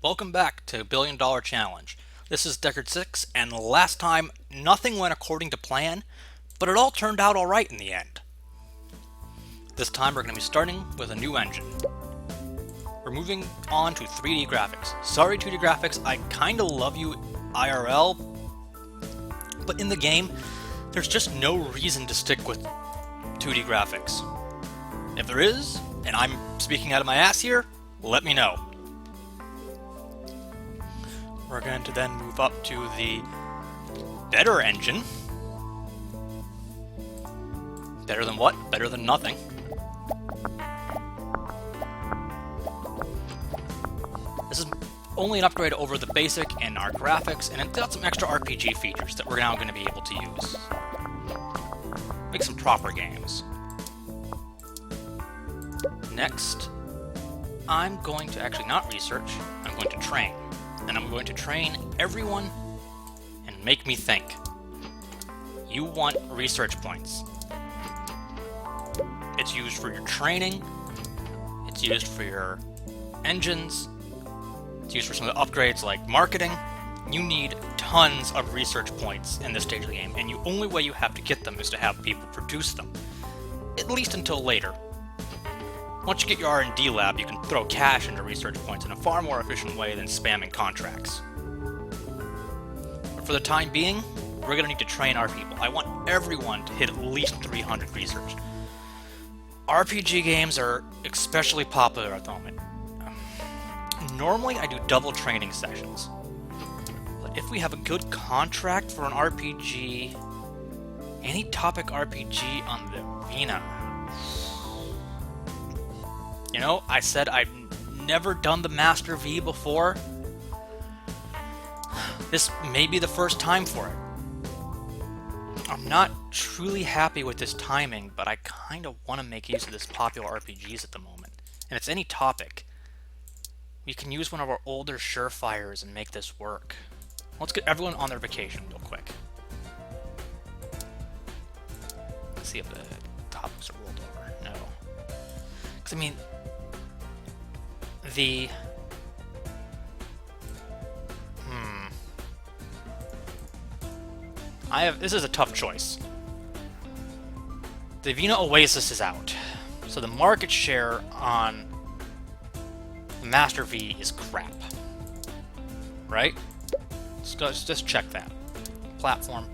Welcome back to Billion Dollar Challenge. This is Deckard6, and last time nothing went according to plan, but it all turned out alright in the end. This time we're going to be starting with a new engine. We're moving on to 3D graphics. Sorry 2D graphics, I kinda love you IRL, but in the game, there's just no reason to stick with 2D graphics. If there is, and I'm speaking out of my ass here, let me know. We're going to then move up to the better engine. Better than what? Better than nothing. This is only an upgrade over the basic and our graphics, and it's got some extra RPG features that we're now going to be able to use. Make some proper games. Next, I'm going to actually not research, I'm going to train. And I'm going to train everyone and make me think. You want research points. It's used for your training, it's used for your engines, it's used for some of the upgrades like marketing. You need tons of research points in this stage of the game, and the only way you have to get them is to have people produce them. At least until later. Once you get your R&D lab, you can throw cash into research points in a far more efficient way than spamming contracts. But for the time being, we're going to need to train our people. I want everyone to hit at least 300 research. RPG games are especially popular at the moment. Normally I do double training sessions, but if we have a good contract for an RPG, any topic RPG on the arena. You know, I said I've never done the Master V before. This may be the first time for it. I'm not truly happy with this timing, but I kind of want to make use of this popular RPGs at the moment. And it's any topic. We can use one of our older surefires and make this work. Let's get everyone on their vacation real quick. Let's see if the topics are rolled over. No. Because, I mean, this is a tough choice. The Vina Oasis is out, so the market share on the Master V is crap. Right? Let's just check that. Platform.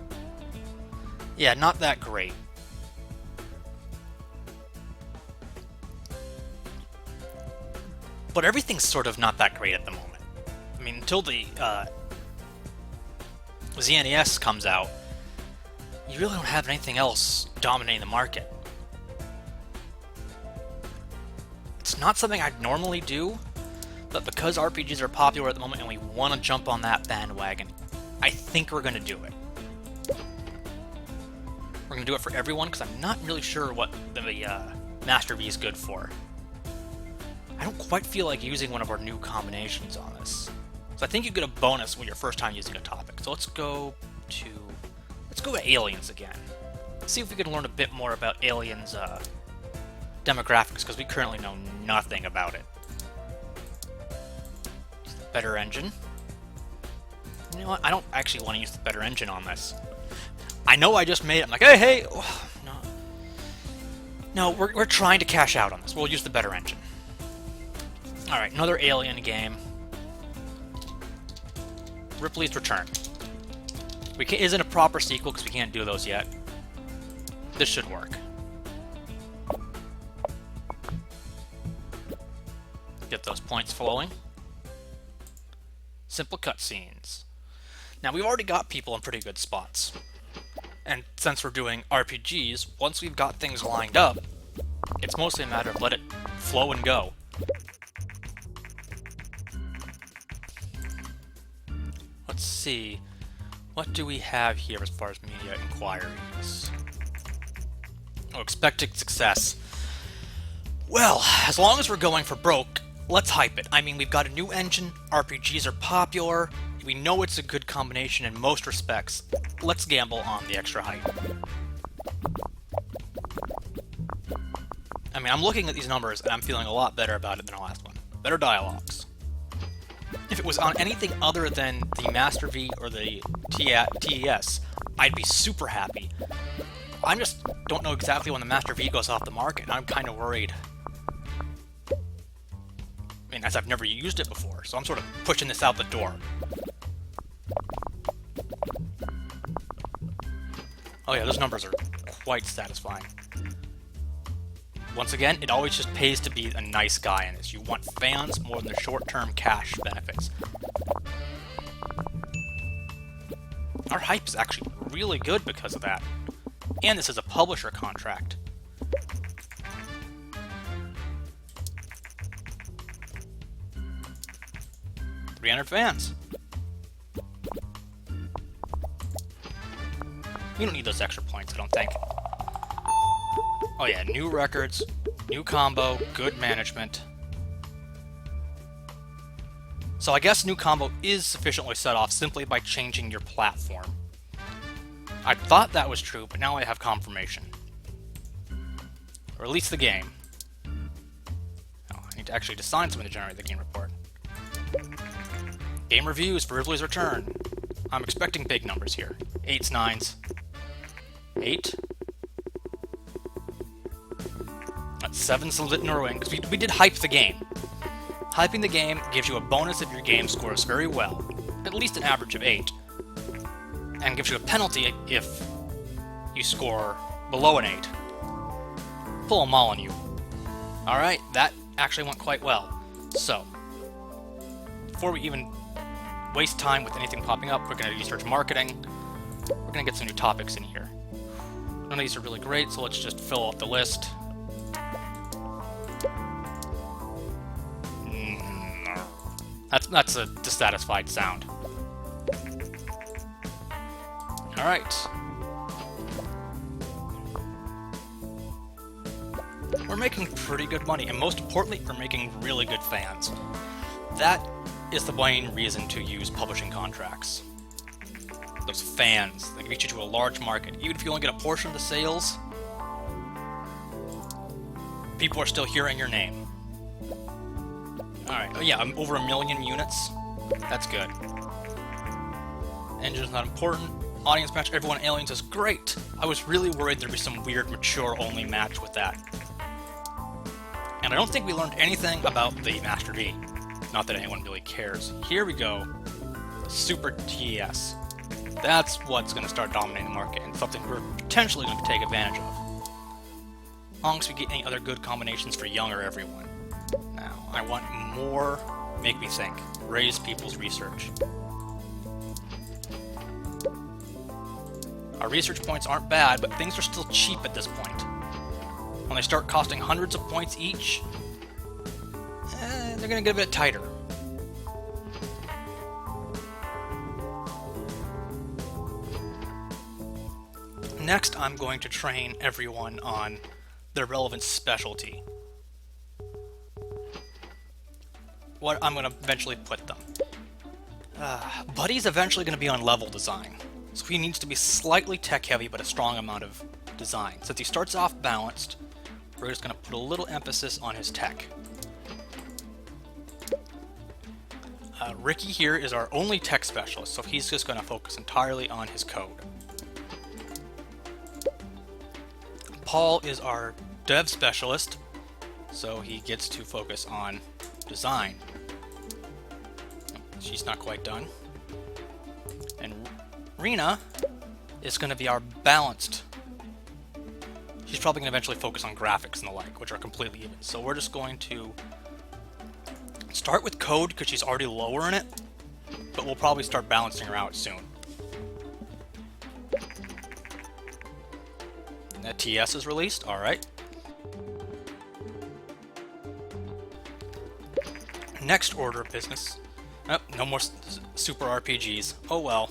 Yeah, not that great. But everything's sort of not that great at the moment. I mean, until the ZNES comes out, you really don't have anything else dominating the market. It's not something I'd normally do, but because RPGs are popular at the moment and we want to jump on that bandwagon, I think we're going to do it. We're going to do it for everyone, because I'm not really sure what the Master V is good for. I don't quite feel like using one of our new combinations on this. So I think you get a bonus when your first time using a topic. So let's go to Aliens again. Let's see if we can learn a bit more about Aliens' demographics, because we currently know nothing about it. Use the better engine. You know what? I don't actually want to use the better engine on this. I know I just made it. I'm like, hey! Oh, no. No, we're trying to cash out on this. We'll use the better engine. Alright, another Alien game. Ripley's Return. Isn't a proper sequel because we can't do those yet. This should work. Get those points flowing. Simple cutscenes. Now, we've already got people in pretty good spots. And since we're doing RPGs, once we've got things lined up, it's mostly a matter of let it flow and go. Let's see, what do we have here as far as media inquiries? Oh, expected success. Well, as long as we're going for broke, let's hype it. I mean, we've got a new engine, RPGs are popular, we know it's a good combination in most respects. Let's gamble on the extra hype. I mean, I'm looking at these numbers and I'm feeling a lot better about it than the last one. Better dialogues. If it was on anything other than the Master V or the TES, I'd be super happy. I just don't know exactly when the Master V goes off the market, and I'm kind of worried. I mean, as I've never used it before, so I'm sort of pushing this out the door. Oh yeah, those numbers are quite satisfying. Once again, it always just pays to be a nice guy in this. You want fans more than the short-term cash benefits. Our hype is actually really good because of that. And this is a publisher contract. $300 fans. You don't need those extra points, I don't think. Oh yeah, new records, new combo, good management. So I guess new combo is sufficiently set off simply by changing your platform. I thought that was true, but now I have confirmation. Or at least the game. Oh, I need to actually assign something to generate the game report. Game reviews for Ripley's Return. I'm expecting big numbers here. 8s, 9s. 8? That's 7s in a row, because we did hype the game. Hyping the game gives you a bonus if your game scores very well, at least an average of 8, and gives you a penalty if you score below an 8. Pull them all on you. Alright, that actually went quite well. So, before we even waste time with anything popping up, we're going to research marketing. We're going to get some new topics in here. None of these are really great, so let's just fill out the list. That's a dissatisfied sound. Alright. We're making pretty good money, and most importantly, we're making really good fans. That is the main reason to use publishing contracts. Those fans, they reach you to a large market. Even if you only get a portion of the sales, people are still hearing your name. Alright, oh yeah, I'm over 1 million units. That's good. Engine's not important. Audience match everyone aliens is great. I was really worried there'd be some weird mature-only match with that. And I don't think we learned anything about the Master V. Not that anyone really cares. Here we go. Super TES. That's what's going to start dominating the market, and something we're potentially going to take advantage of. As long as we get any other good combinations for young or everyone. Now, I want more make me think. Raise people's research. Our research points aren't bad, but things are still cheap at this point. When they start costing hundreds of points each, they're going to get a bit tighter. Next, I'm going to train everyone on their relevant specialty. What I'm going to eventually put them. Buddy's eventually going to be on level design, so he needs to be slightly tech-heavy but a strong amount of design. Since he starts off balanced, we're just going to put a little emphasis on his tech. Ricky here is our only tech specialist, so he's just going to focus entirely on his code. Paul is our dev specialist, so he gets to focus on design. She's not quite done. And Rena is going to be our balanced. She's probably going to eventually focus on graphics and the like, which are completely even. So we're just going to start with code because she's already lower in it, but we'll probably start balancing her out soon. And that TS is released, alright. Next order of business. Oh, no more super RPGs. Oh well.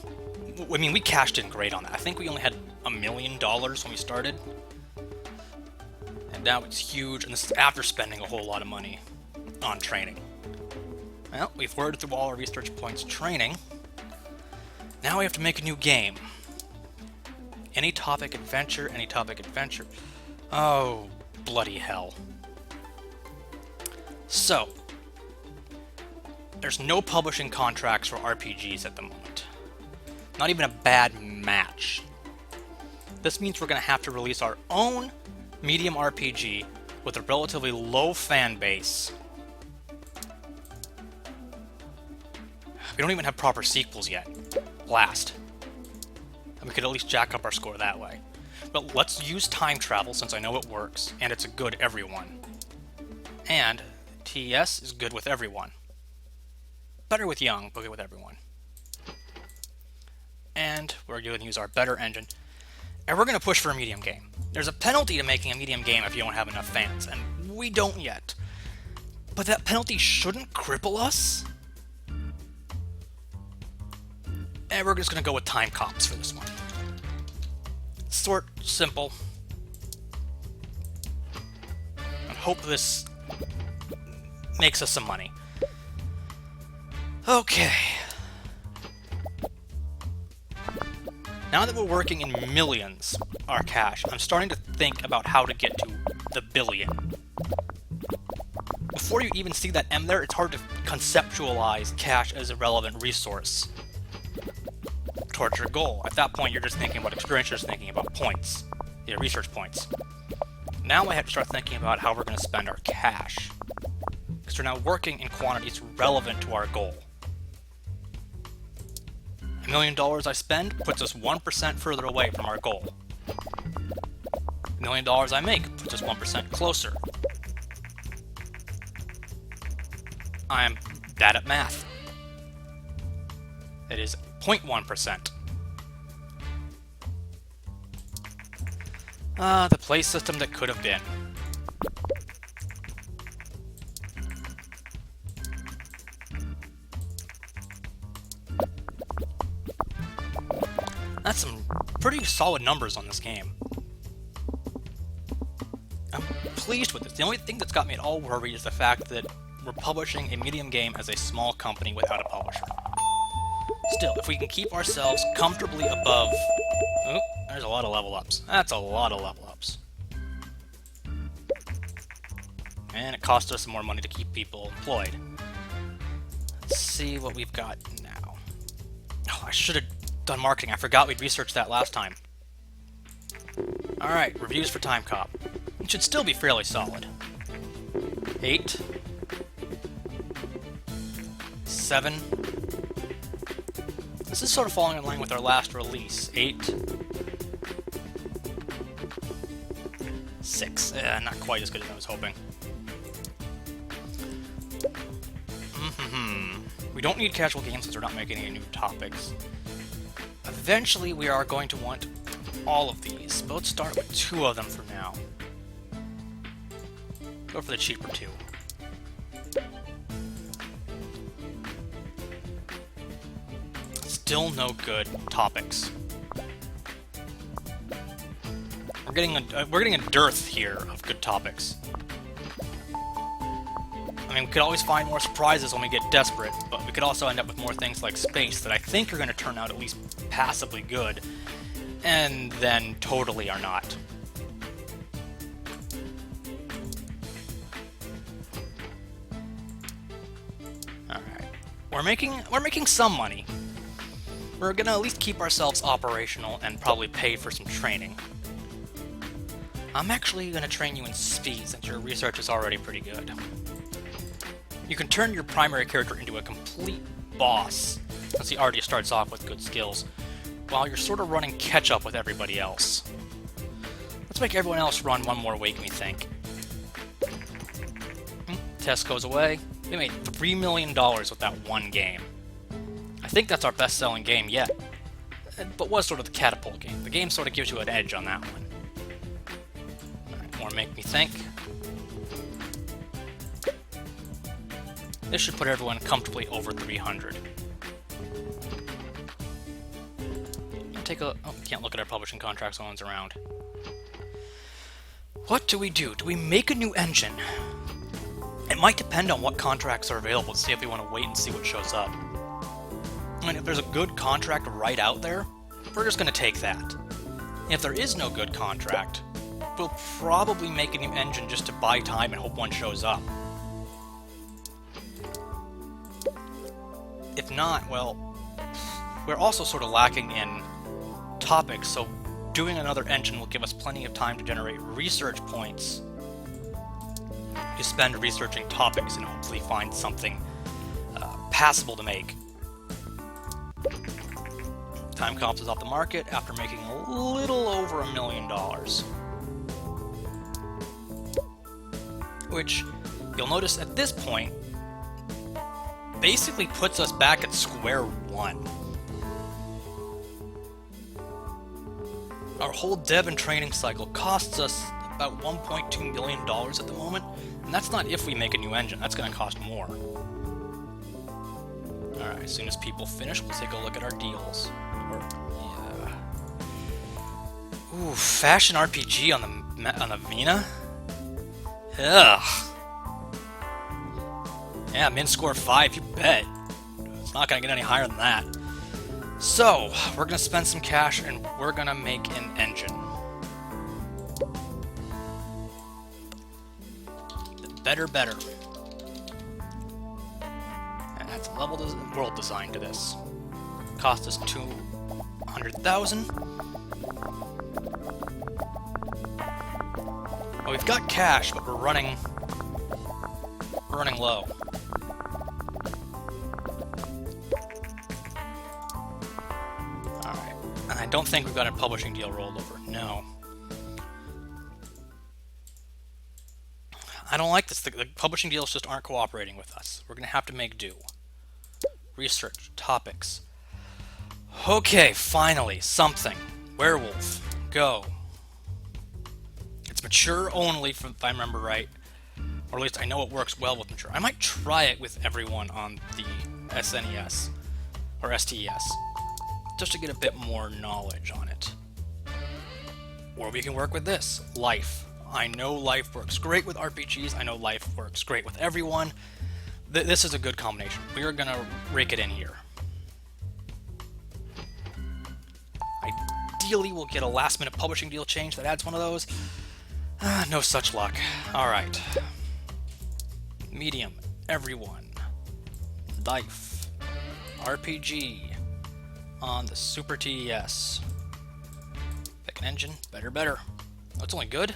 I mean, we cashed in great on that. I think we only had $1 million when we started. And now it's huge, and this is after spending a whole lot of money on training. Well, we've worded through all our research points training. Now we have to make a new game. Any topic adventure, any topic adventure. Oh, bloody hell. So, There's no publishing contracts for RPGs at the moment. Not even a bad match. This means we're going to have to release our own medium RPG with a relatively low fan base. We don't even have proper sequels yet. Blast. And we could at least jack up our score that way. But let's use time travel since I know it works, and it's a good everyone. And TES is good with everyone. Better with young, but good with everyone. And we're going to use our better engine. And we're going to push for a medium game. There's a penalty to making a medium game if you don't have enough fans, and we don't yet. But that penalty shouldn't cripple us. And we're just going to go with time cops for this one. Short, simple. And hope this makes us some money. Okay. Now that we're working in millions, our cash, I'm starting to think about how to get to the billion. Before you even see that M there, it's hard to conceptualize cash as a relevant resource towards your goal. At that point, you're just thinking about experience, you're just thinking about points, yeah, research points. Now I have to start thinking about how we're going to spend our cash, because we're now working in quantities relevant to our goal. $1 million I spend puts us 1% further away from our goal. $1 million I make puts us 1% closer. I'm bad at math. It is 0.1%. The play system that could have been. That's some pretty solid numbers on this game. I'm pleased with this. The only thing that's got me at all worried is the fact that we're publishing a medium game as a small company without a publisher. Still, if we can keep ourselves comfortably above... Oh, there's a lot of level ups. That's a lot of level ups. And it costs us some more money to keep people employed. Let's see what we've got now. Oh, I should have done marketing. I forgot we'd researched that last time. Alright, reviews for Time Cop. It should still be fairly solid. 8. 7. This is sort of falling in line with our last release. 8. 6. Not quite as good as I was hoping. We don't need casual games since we're not making any new topics. Eventually, we are going to want all of these, but let's start with 2 of them for now. Go for the cheaper 2. Still no good topics. We're getting a dearth here of good topics. I mean, we could always find more surprises when we get desperate, but we could also end up with more things like space that I think are going to turn out at least passably good, and then totally are not. Alright. We're making some money. We're gonna at least keep ourselves operational and probably pay for some training. I'm actually gonna train you in speed since your research is already pretty good. You can turn your primary character into a complete boss, since he already starts off with good skills, while you're sort of running catch-up with everybody else. Let's make everyone else run one more week, we think. Test goes away. We made $3 million with that one game. I think that's our best-selling game yet, but was sort of the catapult game. The game sort of gives you an edge on that one. Alright, more Make Me Think. This should put everyone comfortably over 300. Take a... Oh, we can't look at our publishing contracts when one's around. What do we do? Do we make a new engine? It might depend on what contracts are available to see if we want to wait and see what shows up. I mean, if there's a good contract right out there, we're just going to take that. And if there is no good contract, we'll probably make a new engine just to buy time and hope one shows up. If not, well, we're also sort of lacking in topics, so doing another engine will give us plenty of time to generate research points to spend researching topics and hopefully find something passable to make. Time Comps is off the market after making a little over $1 million. Which, you'll notice at this point, basically puts us back at square one. Our whole dev and training cycle costs us about $1.2 million at the moment, and that's not if we make a new engine, that's going to cost more. Alright, as soon as people finish, we'll take a look at our deals. Yeah. Ooh, Fashion RPG on the Vina? Ugh. Yeah, min score 5, you bet. It's not going to get any higher than that. So, we're going to spend some cash and we're going to make an engine. Better. And that's level world design to this. Cost us $200,000. Well, we've got cash, but we're running low. Alright, and I don't think we've got a publishing deal rolled over. No. I don't like this. The publishing deals just aren't cooperating with us. We're going to have to make do. Research. Topics. Okay, finally, something. Werewolf. Go. It's mature only, if I remember right. Or at least I know it works well with mature. I might try it with everyone on the SNES. Or STES. Just to get a bit more knowledge on it. Or we can work with this. Life. I know life works great with RPGs. I know life works great with everyone. This is a good combination. We are going to rake it in here. Ideally, we'll get a last-minute publishing deal change that adds one of those. No such luck. Alright. Medium. Everyone. Life. RPG. On the Super TES. Pick an engine. Better. Oh, it's only good?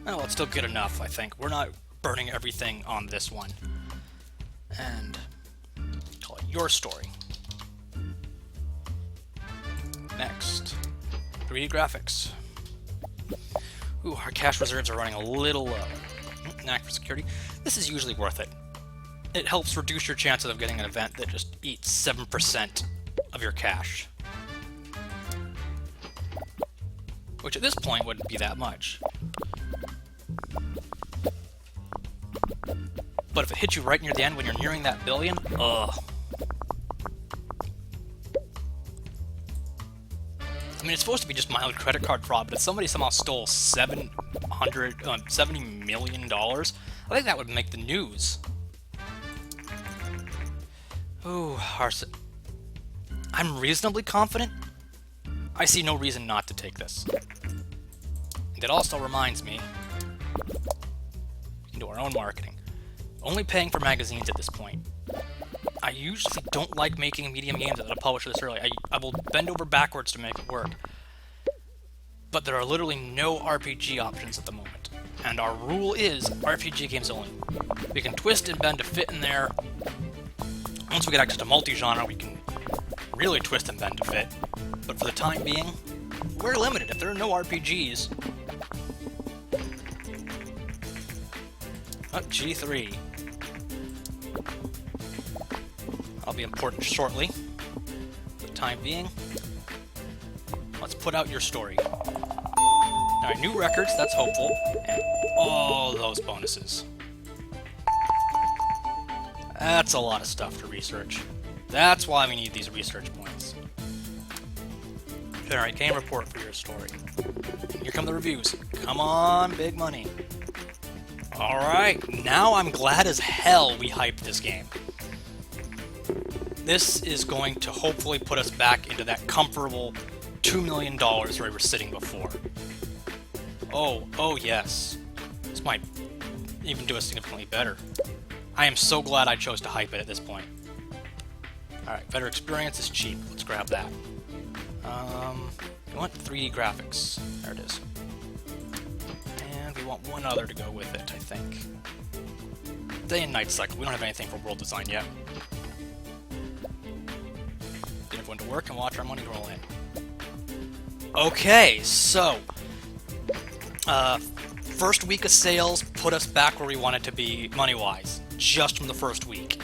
Oh, well, it's still good enough, I think. We're not burning everything on this one. And call it your story. Next. 3D graphics. Ooh, our cash reserves are running a little low. Knack for security. This is usually worth it. It helps reduce your chances of getting an event that just eats 7% of your cash. Which at this point wouldn't be that much. But if it hits you right near the end when you're nearing that billion, ugh. I mean, it's supposed to be just mild credit card fraud, but if somebody somehow stole $70 million, I think that would make the news. Ooh, I'm reasonably confident. I see no reason not to take this. And it also reminds me, we can do our own marketing. Only paying for magazines at this point. I usually don't like making medium games that I publish this early. I will bend over backwards to make it work. But there are literally no RPG options at the moment. And our rule is RPG games only. We can twist and bend to fit in there. Once we get access to multi-genre, we can really twist and bend to fit. But for the time being, we're limited. If there are no RPGs... Oh, G3. That'll be important shortly. For the time being, let's put out your story. Alright, new records, that's hopeful. And all those bonuses. That's a lot of stuff to research. That's why we need these research points. Generate game report for your story. Here come the reviews. Come on, big money. Alright, now I'm glad as hell we hyped this game. This is going to hopefully put us back into that comfortable $2 million where we were sitting before. Oh yes. This might even do us significantly better. I am so glad I chose to hype it at this point. Alright, better experience is cheap. Let's grab that. We want 3D graphics. There it is. And we want one other to go with it, I think. Day and night cycle. We don't have anything for world design yet. Get everyone to work and watch our money roll in. Okay, so first week of sales put us back where we wanted to be money-wise, just from the first week.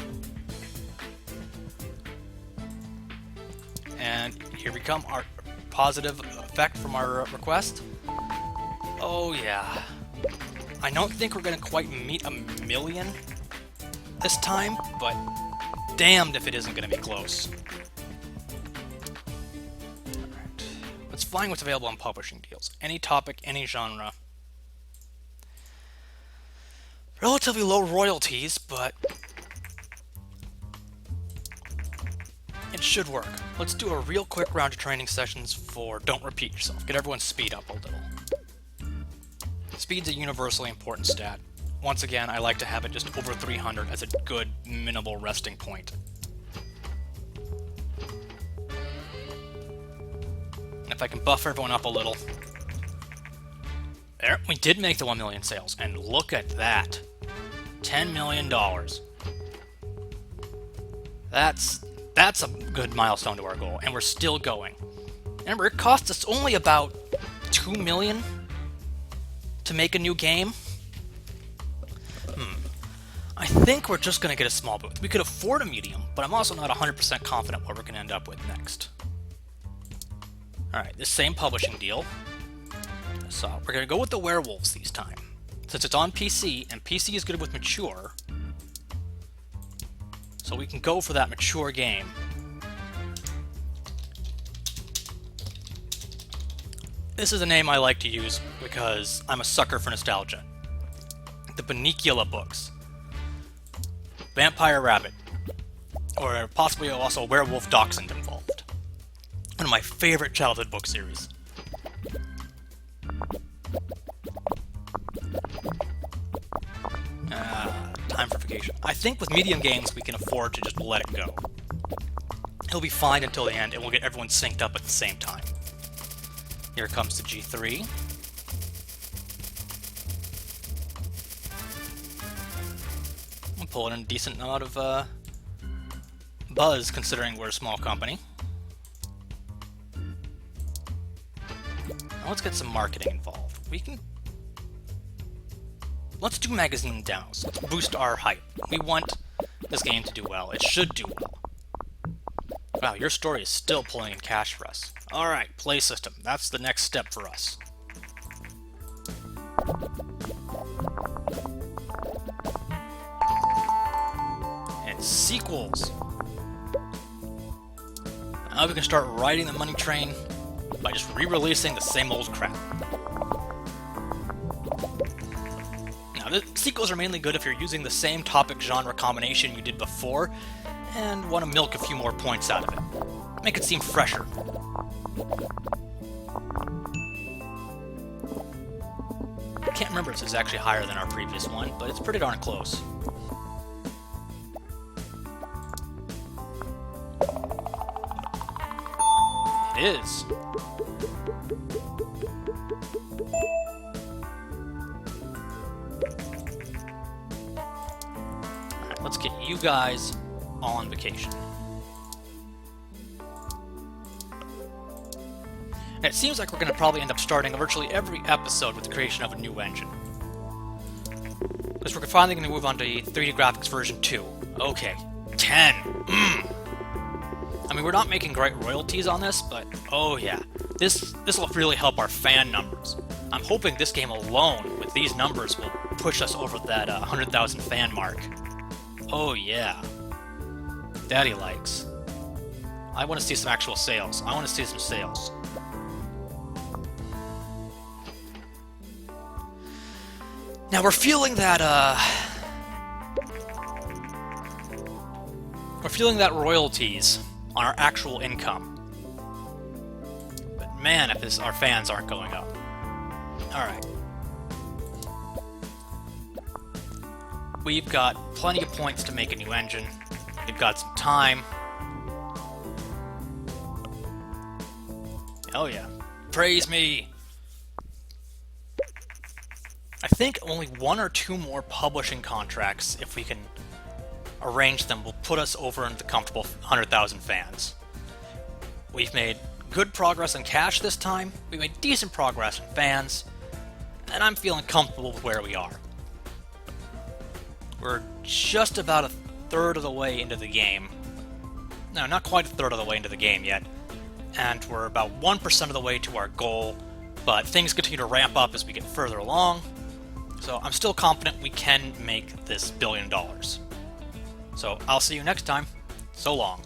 And here we come, our positive effect from our request. Oh yeah. I don't think we're gonna quite meet 1 million this time, but damned if it isn't gonna be close. Alright. Let's find what's available on publishing deals. Any topic, any genre. Relatively low royalties, but it should work. Let's do a real quick round of training sessions for Don't Repeat Yourself. Get everyone's speed up a little. Speed's a universally important stat. Once again, I like to have it just over 300 as a good minimal resting point. And if I can buff everyone up a little. There, we did make the 1 million sales, and look at that. $10 million. That's a good milestone to our goal, and we're still going. Remember, it cost us only about $2 million to make a new game. I think we're just going to get a small booth. We could afford a medium, but I'm also not 100% confident what we're going to end up with next. Alright, this same publishing deal. So, we're going to go with the werewolves this time. Since it's on PC, and PC is good with mature, so we can go for that mature game. This is a name I like to use because I'm a sucker for nostalgia. The Benicula books. Vampire Rabbit. Or possibly also Werewolf Dachshund involved. One of my favorite childhood book series. Time for vacation. I think with medium games we can afford to just let it go. It'll be fine until the end, and we'll get everyone synced up at the same time. Here comes the G3. We'll pull in a decent amount of buzz, considering we're a small company. Now let's get some marketing involved. Let's do magazine demos. Let's boost our hype. We want this game to do well. It should do well. Wow, your story is still pulling in cash for us. Alright, play system. That's the next step for us. And sequels. Now we can start riding the money train by just re-releasing the same old crap. Now, the sequels are mainly good if you're using the same topic genre combination you did before, and want to milk a few more points out of it. Make it seem fresher. I can't remember if this is actually higher than our previous one, but it's pretty darn close. It is. Alright, let's get you guys on vacation. And it seems like we're going to probably end up starting virtually every episode with the creation of a new engine. Because we're finally going to move on to 3D graphics version 2. Okay, 10. I mean, we're not making great royalties on this, but oh yeah, this will really help our fan numbers. I'm hoping this game alone, with these numbers, will push us over that 100,000 fan mark. Oh yeah. Daddy likes. I want to see some actual sales. I want to see some sales. Now we're feeling that royalties on our actual income. But man, if our fans aren't going up. Alright. We've got plenty of points to make a new engine. We've got some time. Oh yeah. Praise me! I think only one or two more publishing contracts, if we can arrange them, will put us over into the comfortable 100,000 fans. We've made good progress in cash this time, we made decent progress in fans, and I'm feeling comfortable with where we are. We're just about a third of the way into the game. No, not quite a third of the way into the game yet, and we're about 1% of the way to our goal, but things continue to ramp up as we get further along, so I'm still confident we can make this $1 billion. So I'll see you next time. So long.